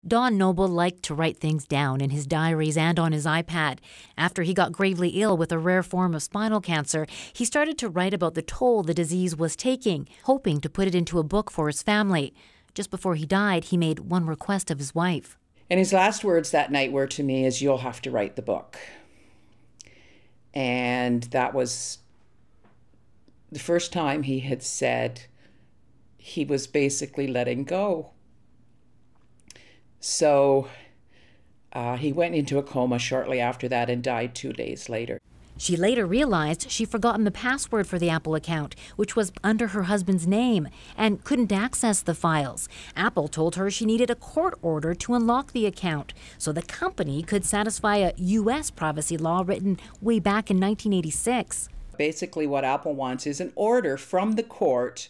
Don Noble liked to write things down in his diaries and on his iPad. After he got gravely ill with a rare form of spinal cancer, he started to write about the toll the disease was taking, hoping to put it into a book for his family. Just before he died, he made one request of his wife. And his last words that night were to me is, "You'll have to write the book." And that was the first time he had said he was basically letting go. So he went into a coma shortly after that and died 2 days later. She later realized she'd forgotten the password for the Apple account, which was under her husband's name, and couldn't access the files. Apple told her she needed a court order to unlock the account so the company could satisfy a U.S. privacy law written way back in 1986. Basically, what Apple wants is an order from the court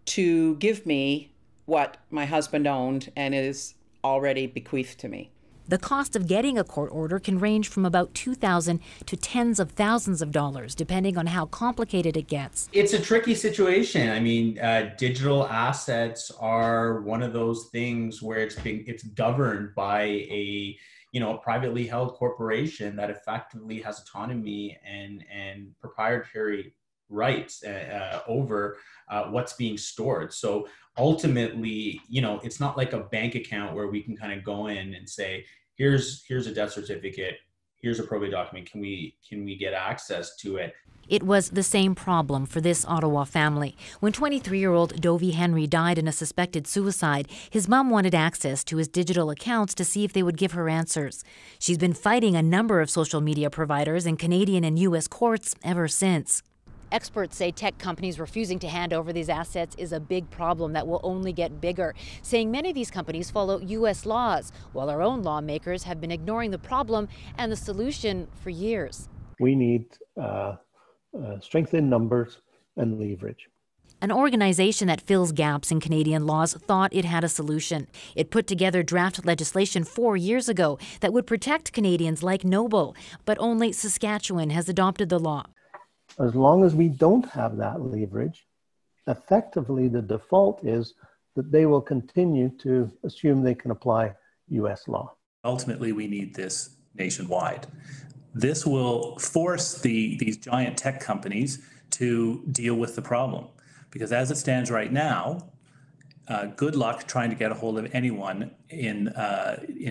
to give me what my husband owned and is already bequeathed to me. The cost of getting a court order can range from about $2,000 to tens of thousands of dollars, depending on how complicated it gets. It's a tricky situation. I mean, digital assets are one of those things where it's governed by a privately held corporation that effectively has autonomy and proprietary rights over what's being stored. So ultimately, it's not like a bank account where we can kind of go in and say, here's a death certificate, here's a probate document, can we get access to it? It was the same problem for this Ottawa family. When 23-year-old Dovie Henry died in a suspected suicide, his mom wanted access to his digital accounts to see if they would give her answers. She's been fighting a number of social media providers in Canadian and U.S. courts ever since. Experts say tech companies refusing to hand over these assets is a big problem that will only get bigger, saying many of these companies follow U.S. laws, while our own lawmakers have been ignoring the problem and the solution for years. We need strength in numbers and leverage. An organization that fills gaps in Canadian laws thought it had a solution. It put together draft legislation 4 years ago that would protect Canadians like Noble, but only Saskatchewan has adopted the law. As long as we don't have that leverage, effectively the default is that they will continue to assume they can apply U.S. law. Ultimately, we need this nationwide. This will force these giant tech companies to deal with the problem. Because as it stands right now, good luck trying to get a hold of anyone in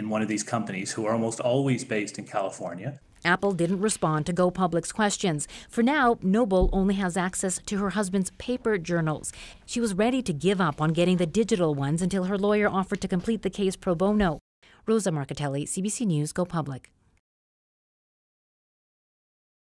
one of these companies who are almost always based in California. Apple didn't respond to GoPublic's questions. For now, Noble only has access to her husband's paper journals. She was ready to give up on getting the digital ones until her lawyer offered to complete the case pro bono. Rosa Marcatelli, CBC News, GoPublic.